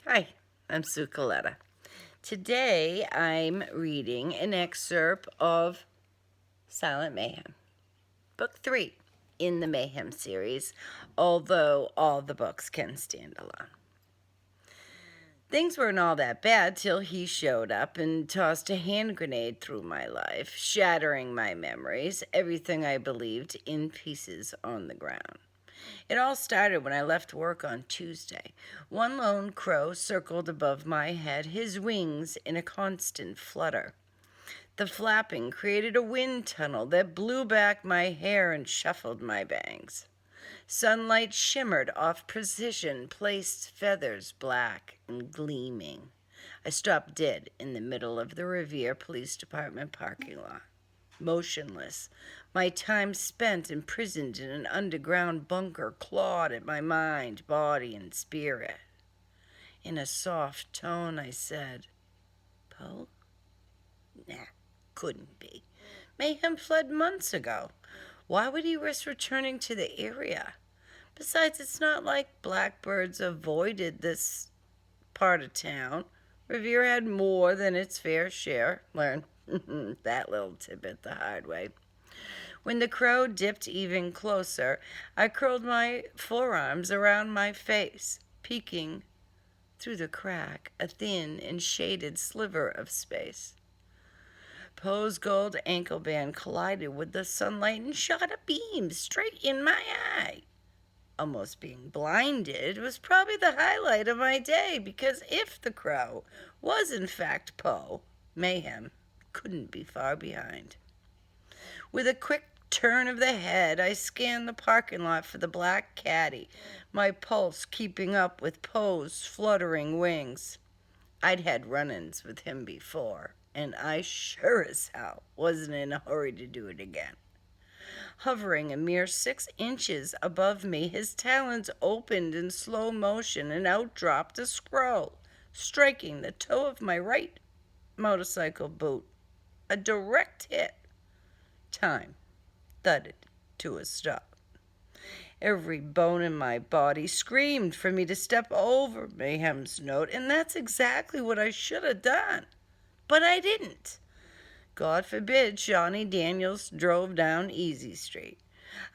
Hi, I'm Sue Coletta. Today I'm reading an excerpt of Silent Mayhem, Book 3 in the Mayhem series, although all the books can stand alone. Things weren't all that bad till he showed up and tossed a hand grenade through my life, shattering my memories, everything I believed, in pieces on the ground. It all started when I left work on Tuesday. One lone crow circled above my head, his wings in a constant flutter. The flapping created a wind tunnel that blew back my hair and shuffled my bangs. Sunlight shimmered off precision-placed feathers, black and gleaming. I stopped dead in the middle of the Revere Police Department parking lot, motionless. My time spent imprisoned in an underground bunker clawed at my mind, body, and spirit. In a soft tone, I said, Poe? Nah, couldn't be. Mayhem fled months ago. Why would he risk returning to the area? Besides, it's not like blackbirds avoided this part of town. Revere had more than its fair share. Learned that little tidbit the hard way. When the crow dipped even closer, I curled my forearms around my face, peeking through the crack, a thin and shaded sliver of space. Poe's gold ankle band collided with the sunlight and shot a beam straight in my eye. Almost being blinded was probably the highlight of my day, because if the crow was in fact Poe, Mayhem couldn't be far behind. With a quick turn of the head, I scanned the parking lot for the black caddy, my pulse keeping up with Poe's fluttering wings. I'd had run-ins with him before, and I sure as hell wasn't in a hurry to do it again. Hovering a mere 6 inches above me, his talons opened in slow motion and out dropped a scroll, striking the toe of my right motorcycle boot. A direct hit. Time thudded to a stop. Every bone in my body screamed for me to step over Mayhem's note, and that's exactly what I should have done. But I didn't. God forbid Shawnee Daniels drove down Easy Street.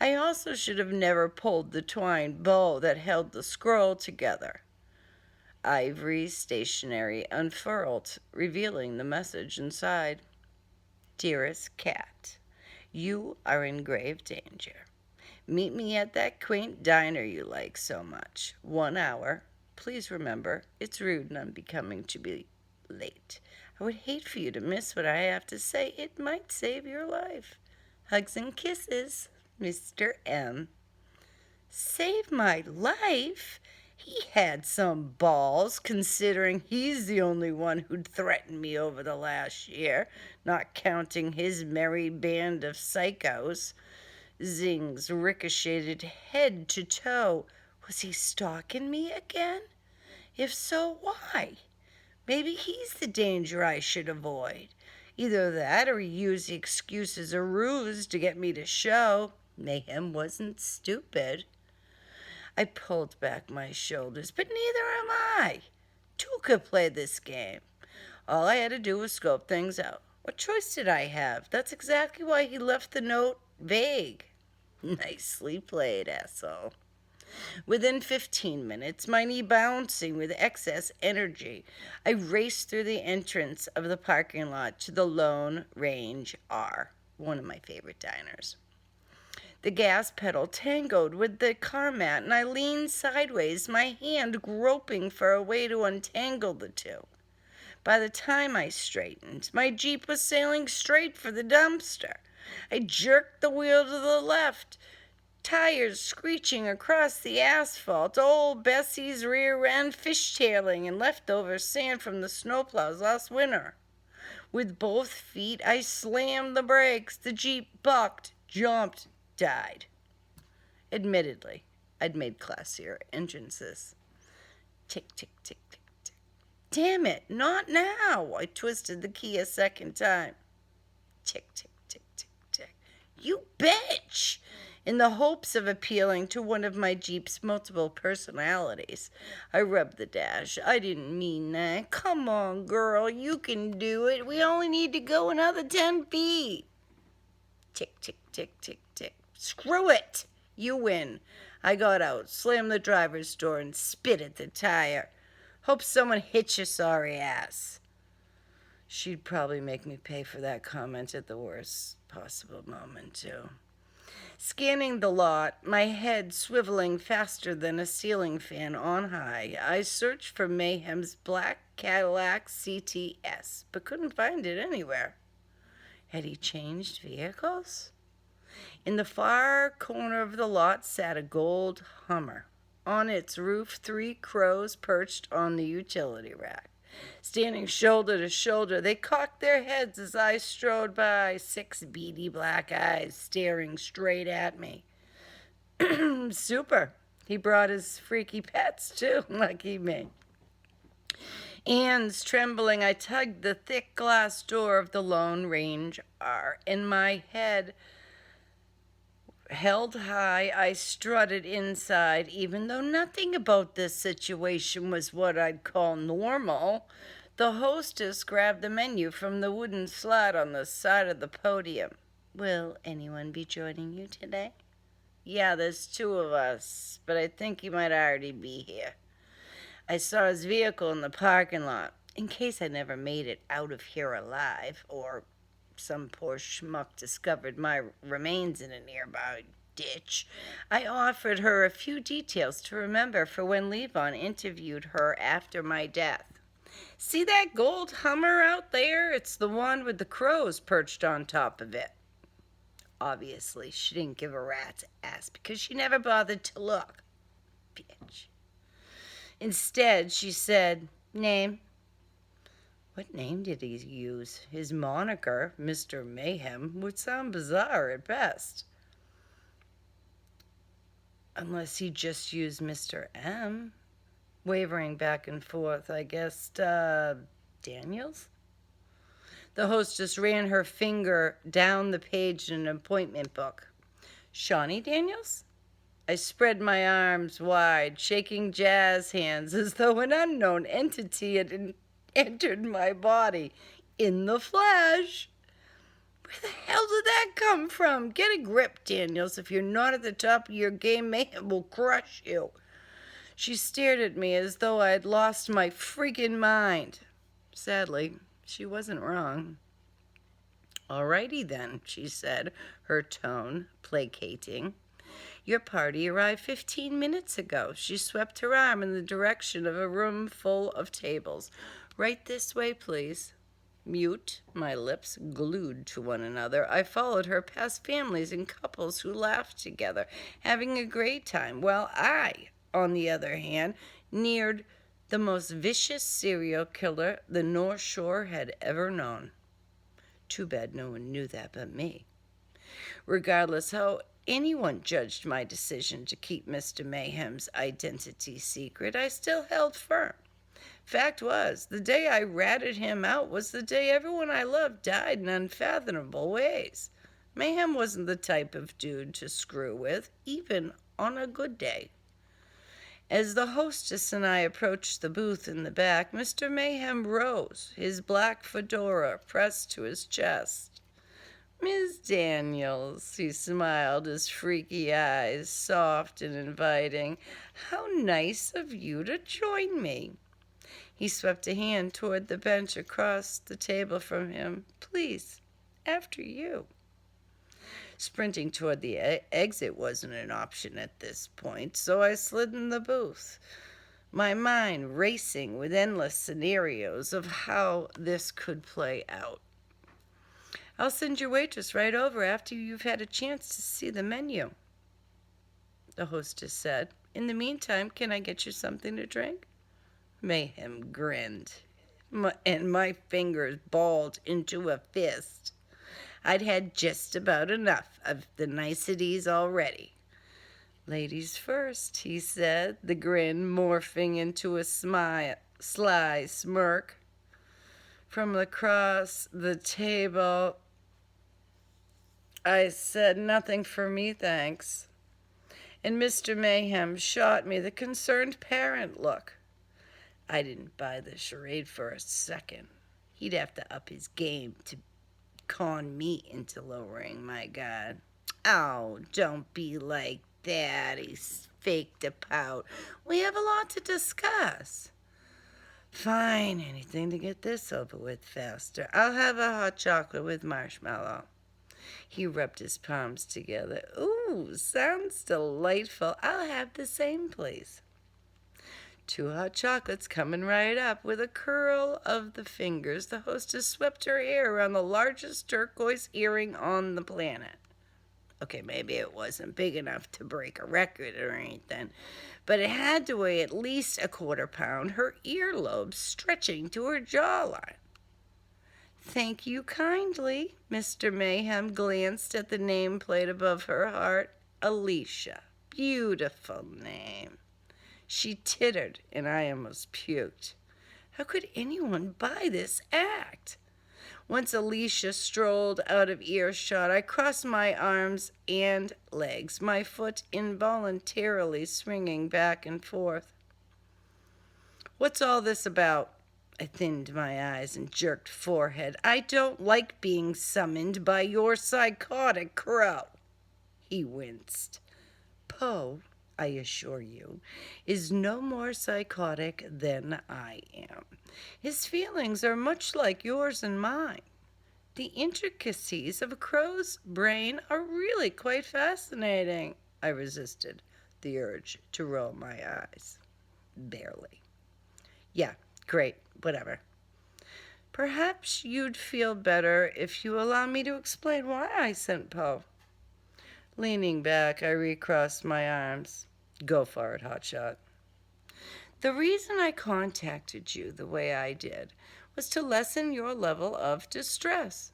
I also should have never pulled the twine bow that held the scroll together. Ivory stationery unfurled, revealing the message inside. Dearest Cat, you are in grave danger. Meet me at that quaint diner you like so much. 1 hour. Please remember, it's rude and unbecoming to be late. I would hate for you to miss what I have to say. It might save your life. Hugs and kisses, Mr. M. Save my life? He had some balls, considering he's the only one who'd threatened me over the last year, not counting his merry band of psychos. Zings ricocheted head to toe. Was he stalking me again? If so, why? Maybe he's the danger I should avoid. Either that or he used the excuse as a ruse to get me to show. Mayhem wasn't stupid. I pulled back my shoulders, but neither am I. Two could play this game. All I had to do was scope things out. What choice did I have? That's exactly why he left the note vague. Nicely played, asshole. Within 15 minutes, my knee bouncing with excess energy, I raced through the entrance of the parking lot to the Lone Range R, one of my favorite diners. The gas pedal tangled with the car mat, and I leaned sideways, my hand groping for a way to untangle the two. By the time I straightened, my Jeep was sailing straight for the dumpster. I jerked the wheel to the left, tires screeching across the asphalt, old Bessie's rear end fishtailing in leftover sand from the snowplows last winter. With both feet, I slammed the brakes. The Jeep bucked, jumped, died. Admittedly, I'd made classier entrances. Tick, tick, tick, tick, tick. Damn it, not now. I twisted the key a second time. Tick, tick, tick, tick, tick. You bitch! In the hopes of appealing to one of my Jeep's multiple personalities, I rubbed the dash. I didn't mean that. Come on, girl, you can do it. We only need to go another 10 feet. Tick, tick, tick, tick, tick. Screw it! You win. I got out, slammed the driver's door, and spit at the tire. Hope someone hits your sorry ass. She'd probably make me pay for that comment at the worst possible moment, too. Scanning the lot, my head swiveling faster than a ceiling fan on high, I searched for Mayhem's black Cadillac CTS, but couldn't find it anywhere. Had he changed vehicles? In the far corner of the lot sat a gold Hummer. On its roof, 3 crows perched on the utility rack. Standing shoulder to shoulder, they cocked their heads as I strode by, 6 beady black eyes staring straight at me. Super. He brought his freaky pets, too, lucky me. Hands trembling, I tugged the thick glass door of the Lone Range R. In my head held high, I strutted inside, even though nothing about this situation was what I'd call normal. The hostess grabbed the menu from the wooden slot on the side of the podium. Will anyone be joining you today? Yeah, there's 2 of us, but I think he might already be here. I saw his vehicle in the parking lot. In case I never made it out of here alive, or some poor schmuck discovered my remains in a nearby ditch, I offered her a few details to remember for when Levon interviewed her after my death. See that gold Hummer out there? It's the one with the crows perched on top of it. Obviously, she didn't give a rat's ass because she never bothered to look. Bitch. Instead, she said, name. What name did he use? His moniker, Mr. Mayhem, would sound bizarre at best. Unless he just used Mr. M. Wavering back and forth, I guess, Daniels? The hostess ran her finger down the page in an appointment book. Shawnee Daniels? I spread my arms wide, shaking jazz hands as though an unknown entity had entered my body in the flesh. Where the hell did that come from? Get a grip, Daniels. If you're not at the top of your game, Mayhem will crush you. She stared at me as though I had lost my freaking mind. Sadly, she wasn't wrong. Alrighty then, she said, her tone placating. Your party arrived 15 minutes ago. She swept her arm in the direction of a room full of tables. Right this way, please. Mute, my lips glued to one another, I followed her past families and couples who laughed together, having a great time, while I, on the other hand, neared the most vicious serial killer the North Shore had ever known. Too bad no one knew that but me. Regardless how anyone judged my decision to keep Mr. Mayhem's identity secret, I still held firm. Fact was, the day I ratted him out was the day everyone I loved died in unfathomable ways. Mayhem wasn't the type of dude to screw with, even on a good day. As the hostess and I approached the booth in the back, Mr. Mayhem rose, his black fedora pressed to his chest. Miss Daniels, he smiled, his freaky eyes soft and inviting. How nice of you to join me. He swept a hand toward the bench across the table from him. Please, after you. Sprinting toward the exit wasn't an option at this point, so I slid in the booth, my mind racing with endless scenarios of how this could play out. I'll send your waitress right over after you've had a chance to see the menu, the hostess said. In the meantime, can I get you something to drink? Mayhem grinned, and my fingers balled into a fist. I'd had just about enough of the niceties already. Ladies first, he said, the grin morphing into a sly smirk. From across the table, I said, "Nothing for me, thanks." And Mr. Mayhem shot me the concerned parent look. I didn't buy the charade for a second. He'd have to up his game to con me into lowering my guard. "Oh, don't be like that," he faked a pout. "We have a lot to discuss." "Fine, anything to get this over with faster. I'll have a hot chocolate with marshmallow." He rubbed his palms together. "Ooh, sounds delightful. I'll have the same, please." "Two hot chocolates coming right up." With a curl of the fingers, the hostess swept her hair around the largest turquoise earring on the planet. Okay, maybe it wasn't big enough to break a record or anything, but it had to weigh at least a quarter pound, her earlobes stretching to her jawline. "Thank you kindly." Mr. Mayhem glanced at the nameplate above her heart. "Alicia. Beautiful name." She tittered, and I almost puked. How could anyone buy this act? Once Alicia strolled out of earshot, I crossed my arms and legs, my foot involuntarily swinging back and forth. "What's all this about?" I thinned my eyes and jerked forehead. "I don't like being summoned by your psychotic crow." He winced. "Poe, I assure you, is no more psychotic than I am. His feelings are much like yours and mine. The intricacies of a crow's brain are really quite fascinating." I resisted the urge to roll my eyes. Barely. "Yeah, great, whatever." "Perhaps you'd feel better if you allow me to explain why I sent Poe." Leaning back, I recrossed my arms. "Go for it, hotshot." "The reason I contacted you the way I did was to lessen your level of distress."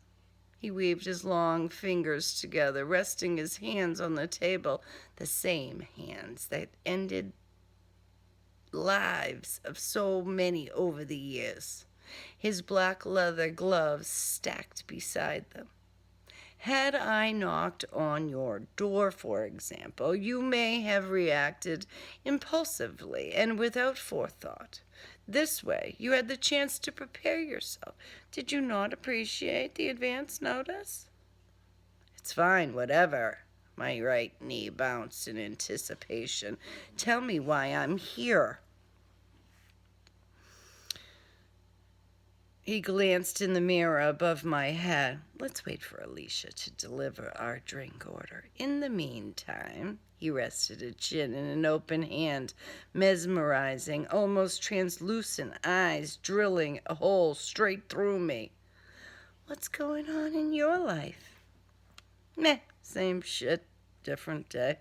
He weaved his long fingers together, resting his hands on the table, the same hands that ended lives of so many over the years. His black leather gloves stacked beside them. "Had I knocked on your door, for example, you may have reacted impulsively and without forethought. This way, you had the chance to prepare yourself. Did you not appreciate the advance notice?" "It's fine, whatever." My right knee bounced in anticipation. "Tell me why I'm here." He glanced in the mirror above my head. "Let's wait for Alicia to deliver our drink order. In the meantime," he rested a chin in an open hand, mesmerizing, almost translucent eyes drilling a hole straight through me. "What's going on in your life?" "Meh, same shit, different day."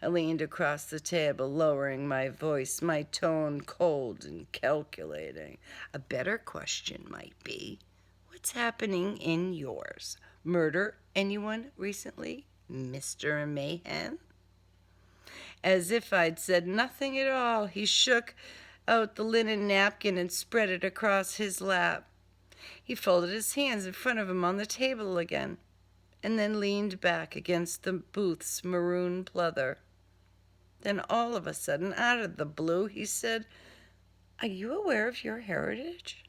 I leaned across the table, lowering my voice, my tone cold and calculating. "A better question might be, what's happening in yours? Murder anyone recently, Mr. Mayhem?" As if I'd said nothing at all, he shook out the linen napkin and spread it across his lap. He folded his hands in front of him on the table again, and then leaned back against the booth's maroon pleather. Then all of a sudden, out of the blue, he said, "Are you aware of your heritage?"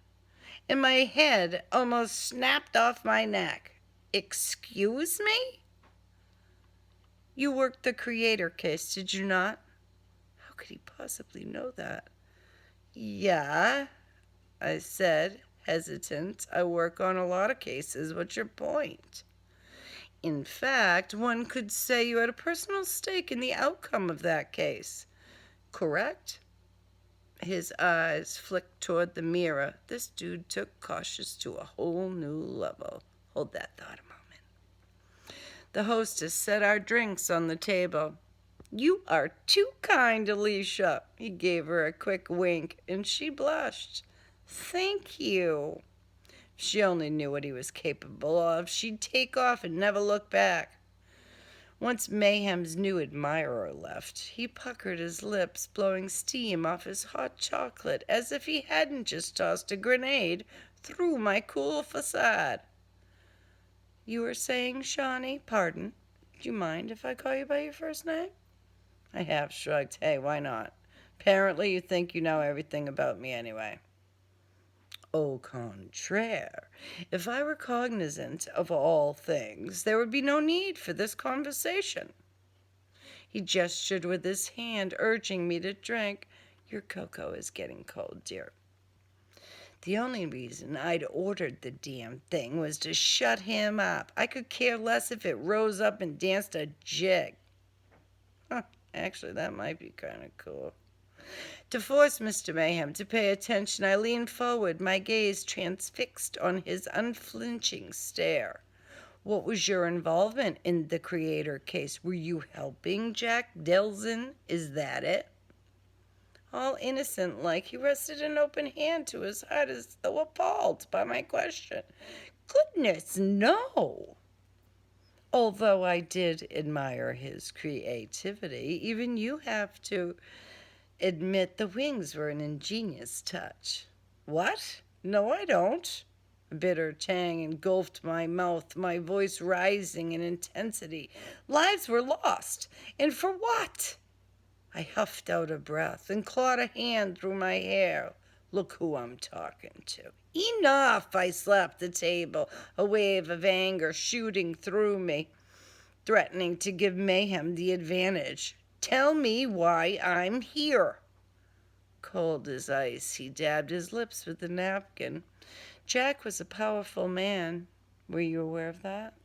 And my head almost snapped off my neck. "Excuse me?" "You worked the creator case, did you not?" How could he possibly know that? "Yeah," I said, hesitant. "I work on a lot of cases. What's your point?" "In fact, one could say you had a personal stake in the outcome of that case. Correct?" His eyes flicked toward the mirror. This dude took cautious to a whole new level. Hold that thought a moment. The hostess set our drinks on the table. "You are too kind, Alicia." He gave her a quick wink, and she blushed. "Thank you." If she only knew what he was capable of, she'd take off and never look back. Once Mayhem's new admirer left, he puckered his lips, blowing steam off his hot chocolate as if he hadn't just tossed a grenade through my cool facade. You were saying, Shawnee? Pardon. Do you mind if I call you by your first name? I half shrugged. Hey, why not? Apparently you think you know everything about me anyway. Au contraire, if I were cognizant of all things, there would be no need for this conversation. He gestured with his hand, urging me to drink. Your cocoa is getting cold, dear. The only reason I'd ordered the damn thing was to shut him up. I could care less if it rose up and danced a jig. Huh, actually, that might be kind of cool. To force Mr. Mayhem to pay attention, I leaned forward, my gaze transfixed on his unflinching stare. What was your involvement in the creator case? Were you helping Jack Delson? Is that it? All innocent like, he rested an open hand to his heart as though appalled by my question. Goodness, no! Although I did admire his creativity, even you have to admit the wings were an ingenious touch. What? No, I don't. A bitter tang engulfed my mouth, my voice rising in intensity. Lives were lost. And for what? I huffed out a breath and clawed a hand through my hair. Look who I'm talking to. Enough! I slapped the table, a wave of anger shooting through me, threatening to give Mayhem the advantage. Tell me why I'm here. Cold as ice, he dabbed his lips with the napkin. Jack was a powerful man. Were you aware of that?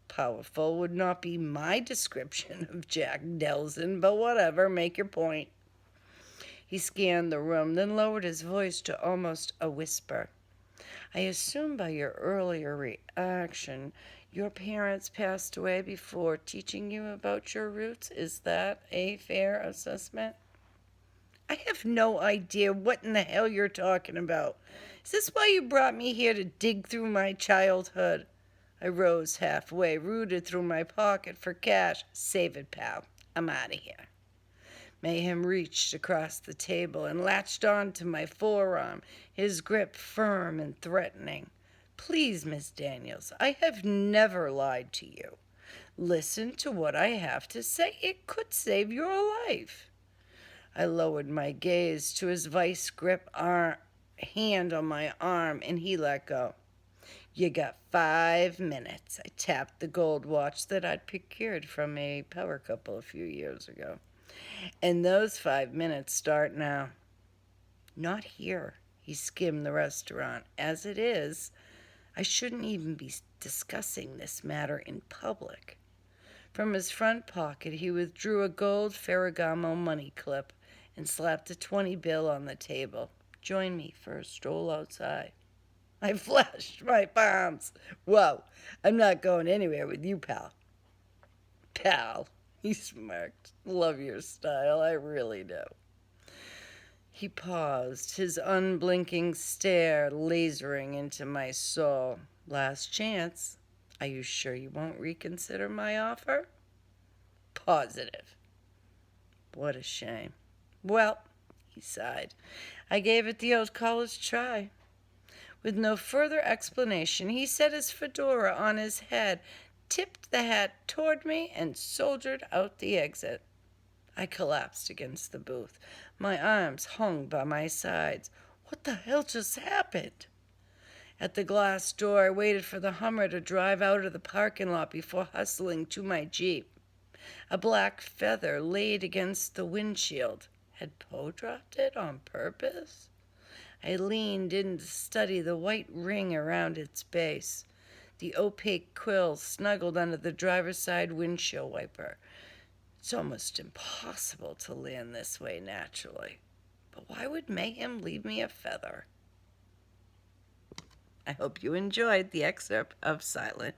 Powerful would not be my description of Jack Delson, but whatever, make your point. He scanned the room, then lowered his voice to almost a whisper. I assume by your earlier reaction, your parents passed away before teaching you about your roots. Is that a fair assessment? I have no idea what in the hell you're talking about. Is this why you brought me here to dig through my childhood? I rose halfway, rooted through my pocket for cash. Save it, pal. I'm out of here. Mayhem reached across the table and latched onto my forearm, his grip firm and threatening. Please, Miss Daniels, I have never lied to you. Listen to what I have to say. It could save your life. I lowered my gaze to his vice grip hand on my arm, and he let go. You got 5 minutes. I tapped the gold watch that I'd procured from a power couple a few years ago. And those 5 minutes start now. Not here. He skimmed the restaurant. As it is, I shouldn't even be discussing this matter in public. From his front pocket, he withdrew a gold Ferragamo money clip and slapped a 20 bill on the table. Join me for a stroll outside. I flashed my palms. Whoa, I'm not going anywhere with you, pal. Pal, he smirked. Love your style, I really do. He paused, his unblinking stare lasering into my soul. Last chance. Are you sure you won't reconsider my offer? Positive. What a shame. Well, he sighed, I gave it the old college try. With no further explanation, he set his fedora on his head, tipped the hat toward me, and soldiered out the exit. I collapsed against the booth. My arms hung by my sides. What the hell just happened? At the glass door, I waited for the Hummer to drive out of the parking lot before hustling to my Jeep. A black feather laid against the windshield. Had Poe dropped it on purpose? I leaned in to study the white ring around its base. The opaque quill snuggled under the driver's side windshield wiper. It's almost impossible to land this way naturally. But why would Mayhem leave me a feather? I hope you enjoyed the excerpt of Silent.